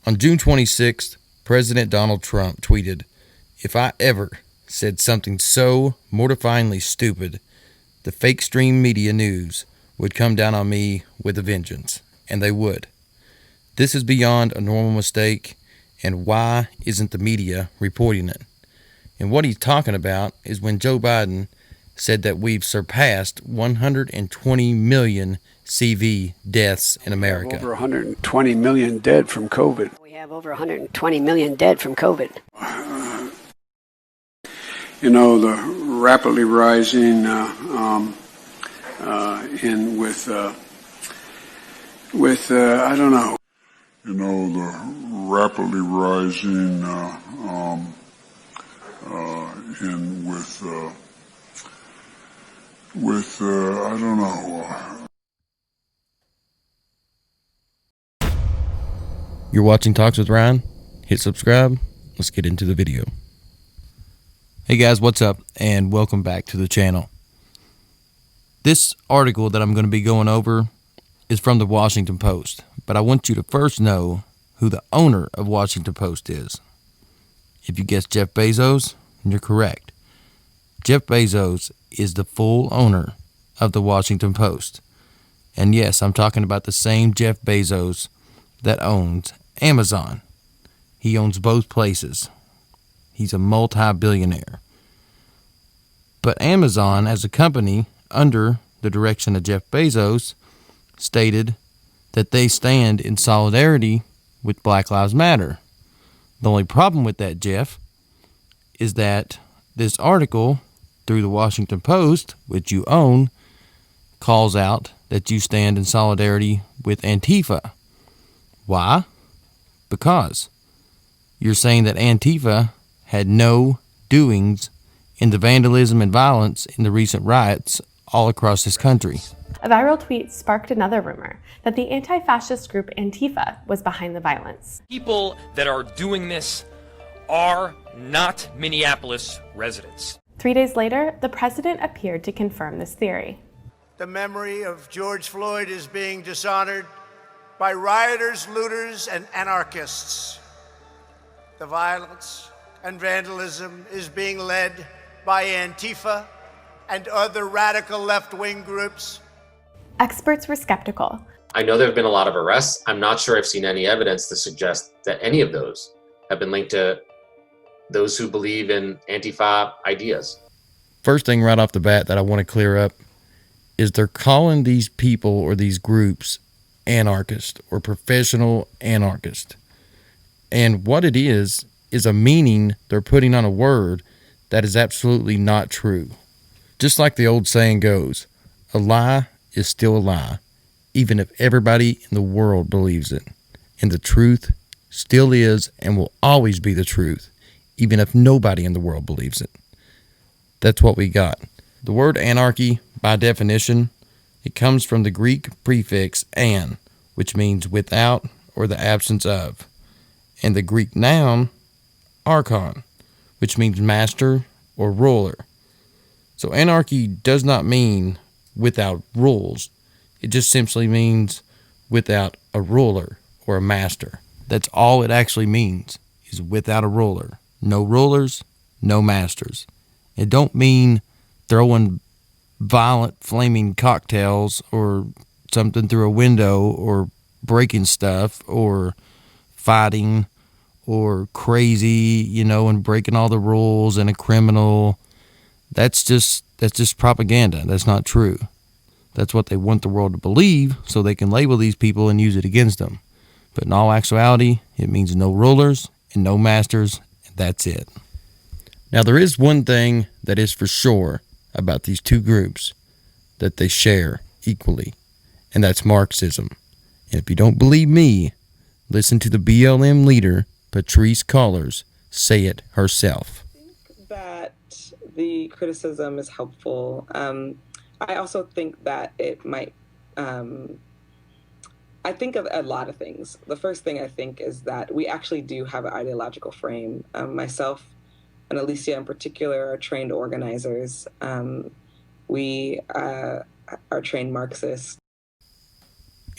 On June 26th, President Donald Trump tweeted, "If I ever said something so mortifyingly stupid, the fake stream media news would come down on me with a vengeance." And they would. This is beyond a normal mistake, and why isn't the media reporting it? And what he's talking about is when Joe Biden said that we've surpassed 120 million CV deaths in America. Over 120 million dead from COVID. We have over 120 million dead from COVID. You know, the rapidly rising I don't know. You know, the rapidly rising I don't know. You're watching Talks with Ryan. Hit subscribe. Let's get into the video. Hey guys, what's up? And welcome back to the channel. This article that I'm going to be going over is from the Washington Post, but I want you to first know who the owner of Washington Post is. If you guessed Jeff Bezos, you're correct. Jeff Bezos is the full owner of the Washington Post. And yes, I'm talking about the same Jeff Bezos that owns Amazon. He owns both places. He's a multi-billionaire. But Amazon, as a company under the direction of Jeff Bezos, stated that they stand in solidarity with Black Lives Matter. The only problem with that, Jeff, is that this article through the Washington Post, which you own, calls out that you stand in solidarity with Antifa. Why? Because you're saying that Antifa had no doings in the vandalism and violence in the recent riots all across this country. A viral tweet sparked another rumor that the anti-fascist group Antifa was behind the violence. People that are doing this are not Minneapolis residents. 3 days later, the president appeared to confirm this theory. The memory of George Floyd is being dishonored by rioters, looters, and anarchists. The violence and vandalism is being led by Antifa and other radical left-wing groups. Experts were skeptical. I know there have been a lot of arrests. I'm not sure I've seen any evidence to suggest that any of those have been linked to those who believe in Antifa ideas. First thing right off the bat that I want to clear up is they're calling these people or these groups anarchist or professional anarchist. And what it is a meaning they're putting on a word that is absolutely not true. Just like the old saying goes, a lie is still a lie, even if everybody in the world believes it. And the truth still is and will always be the truth, even if nobody in the world believes it. That's what we got. The word anarchy, by definition, it comes from the Greek prefix an, which means without or the absence of, and the Greek noun archon, which means master or ruler. So anarchy does not mean without rules. It just simply means without a ruler or a master. That's all it actually means, is without a ruler. No rulers, no masters. It don't mean throwing violent flaming cocktails or something through a window or breaking stuff or fighting or crazy, and breaking all the rules and a criminal. That's just propaganda. That's not true. That's what they want the world to believe so they can label these people and use it against them. But in all actuality, it means no rulers and no masters, and that's it. Now, there is one thing that is for sure about these two groups that they share equally, and that's Marxism. And if you don't believe me, listen to the BLM leader, Patrisse Cullors, say it herself. I think that the criticism is helpful. I also think that it might, I think of a lot of things. The first thing I think is that we actually do have an ideological frame. Myself and Alicia in particular are trained organizers. We are trained Marxists.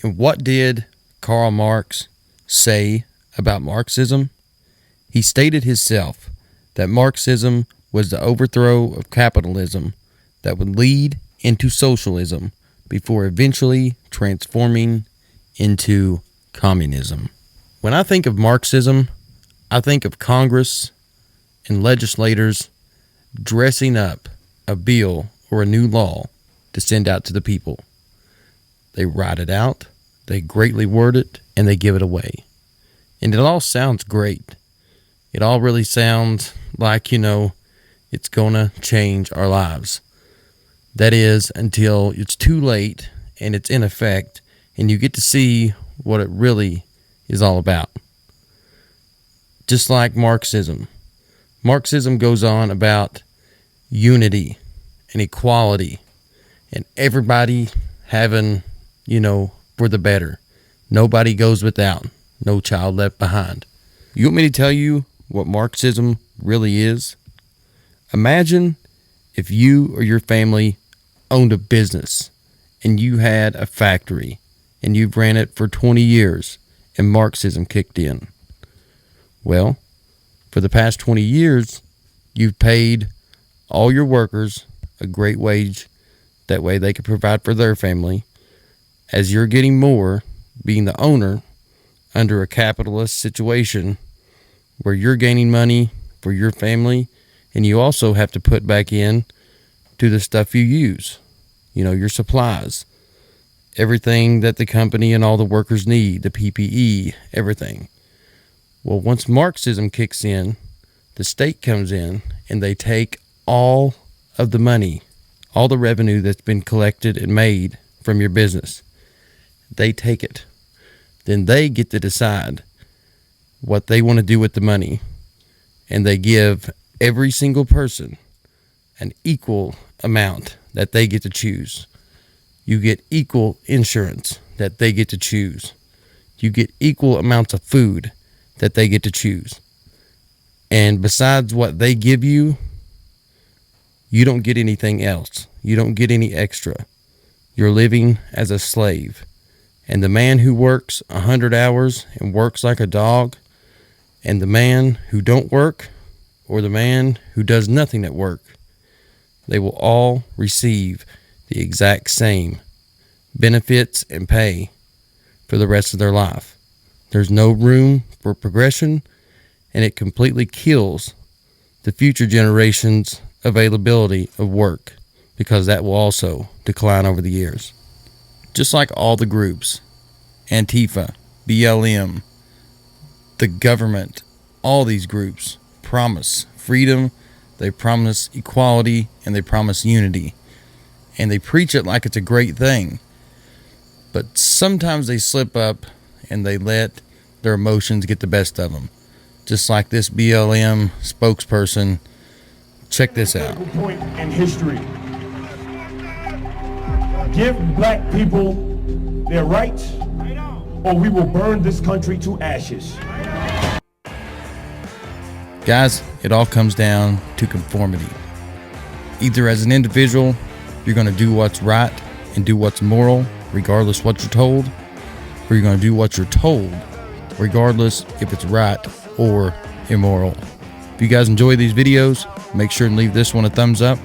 And what did Karl Marx say about Marxism, he stated himself that Marxism was the overthrow of capitalism that would lead into socialism before eventually transforming into communism. When I think of Marxism, I think of Congress and legislators dressing up a bill or a new law to send out to the people. They write it out, they greatly word it, and they give it away. And it all sounds great. It all really sounds like, it's gonna change our lives. That is, until it's too late and it's in effect and you get to see what it really is all about. Just like Marxism. Marxism goes on about unity and equality and everybody having, for the better. Nobody goes without. No child left behind. You want me to tell you what Marxism really is? Imagine if you or your family owned a business and you had a factory and you've ran it for 20 years and Marxism kicked in. Well, for the past 20 years, you've paid all your workers a great wage. That way they could provide for their family. As you're getting more, being the owner under a capitalist situation where you're gaining money for your family, and you also have to put back in to the stuff you use, your supplies, everything that the company and all the workers need, the PPE, everything. Well, once Marxism kicks in, the state comes in and they take all of the money, all the revenue that's been collected and made from your business. They take it. Then they get to decide what they want to do with the money. And they give every single person an equal amount that they get to choose. You get equal insurance that they get to choose. You get equal amounts of food that they get to choose. And besides what they give you, you don't get anything else. You don't get any extra. You're living as a slave. And the man who works 100 hours and works like a dog, and the man who don't work, or the man who does nothing at work, they will all receive the exact same benefits and pay for the rest of their life. There's no room for progression, and it completely kills the future generations' availability of work, because that will also decline over the years. Just like all the groups, Antifa, BLM, the government, all these groups promise freedom, they promise equality, and they promise unity. And they preach it like it's a great thing. But sometimes they slip up and they let their emotions get the best of them. Just like this BLM spokesperson. Check this out. Point in history. Give black people their rights, or we will burn this country to ashes. Guys, it all comes down to conformity. Either as an individual, you're going to do what's right and do what's moral, regardless what you're told, or you're going to do what you're told, regardless if it's right or immoral. If you guys enjoy these videos, make sure and leave this one a thumbs up,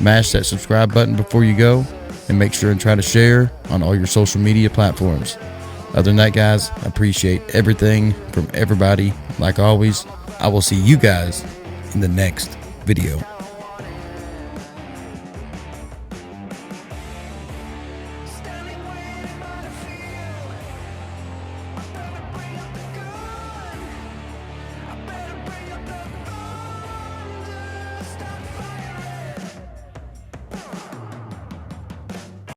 mash that subscribe button before you go, and make sure and try to share on all your social media platforms. Other than that, guys, I appreciate everything from everybody. Like always, I will see you guys in the next video.